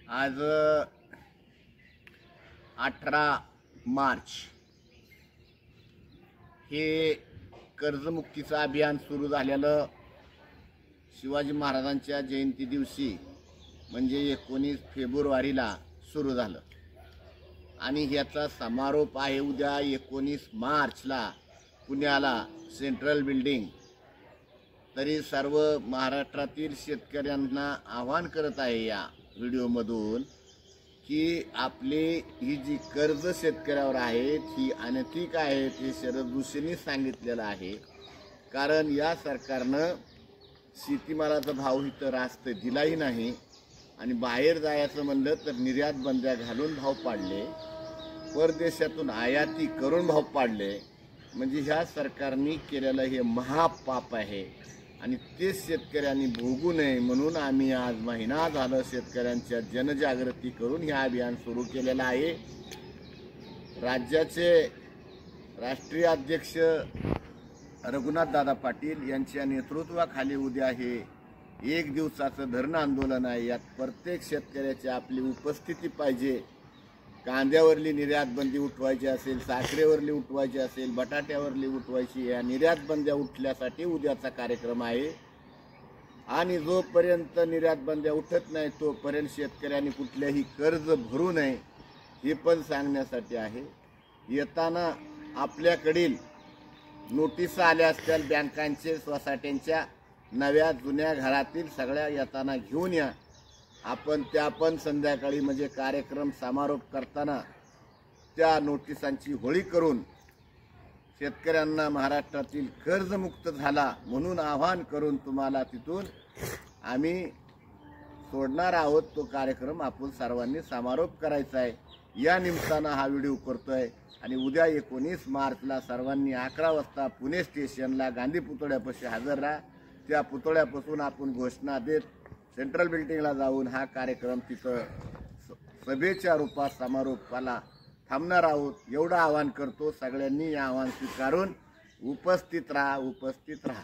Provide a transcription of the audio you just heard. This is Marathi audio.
आज 18 मार्च हे कर्जमुक्तीचं अभियान सुरू झालेलं शिवाजी महाराजांच्या जयंती दिवशी म्हणजे 19 फेब्रुवारीला सुरू झालं आणि ह्याचा समारोप आहे उद्या 19 मार्चला पुण्याला सेंट्रल बिल्डिंग। तरी सर्व महाराष्ट्रातील शेतकऱ्यांना आवाहन करत आहे या व्हिडिओमधून की आपली ही जी कर्ज शेतकऱ्यावर आहेत ही अनैतिक आहेत हे शरद जोशींनी सांगितलेलं आहे। कारण या सरकारनं शेतीमालाचा भाव इथं रास्त दिलाही नाही आणि बाहेर जायचं म्हणलं तर निर्यात बंद्या घालून भाव पाडले, परदेशातून आयाती करून भाव पाडले। म्हणजे ह्या सरकारने केलेलं हे महापाप आहे आणि ते शेतकऱ्यांनी भोगू नये म्हणून आम्ही आज महिना झालं शेतकऱ्यांच्या जनजागृती करून हे अभियान सुरू केलेलं आहे। राज्याचे राष्ट्रीय अध्यक्ष रघुनाथदादा पाटील यांच्या नेतृत्वाखाली उद्या हे एक दिवसाचं धरणं आंदोलन आहे। यात प्रत्येक शेतकऱ्याची आपली उपस्थिती पाहिजे। कांद्यावरली निर्यात बंदी उठवायची असेल, साखरेवरली उठवायची असेल, बटाट्यावरली उठवायची, या निर्यात बंद्या उठल्यासाठी उद्याचा कार्यक्रम आहे। आणि जोपर्यंत निर्यात बंद्या उठत नाही तोपर्यंत शेतकऱ्यांनी कुठल्याही कर्ज भरू नये हे पण सांगण्यासाठी आहे। येताना आपल्याकडील नोटीस आल्या असतील बँकांचे, सोसायट्यांच्या, नव्या जुन्या घरातील सगळ्या येताना घेऊन या। आपण त्या पण संध्याकाळी म्हणजे कार्यक्रम समारोप करताना त्या नोटिसांची होळी करून शेतकऱ्यांना महाराष्ट्रातील कर्जमुक्त झाला म्हणून आवाहन करून तुम्हाला तिथून आम्ही सोडणार आहोत। तो कार्यक्रम आपण सर्वांनी समारोप करायचा आहे, या निमित्तानं हा व्हिडिओ करतोय। आणि उद्या 19 मार्चला सर्वांनी 11 वाजता पुणे स्टेशनला गांधी पुतळ्यापाशी हजर राहा। त्या पुतळ्यापासून आपण घोषणा देत सेंट्रल बिल्डिंगला जाऊन हा कार्यक्रम तिथं सभेच्या रूपात समारोपाला थांबणार आहोत। एवढं आवाहन करतो, सगळ्यांनी या आवाहन स्वीकारून उपस्थित राहा।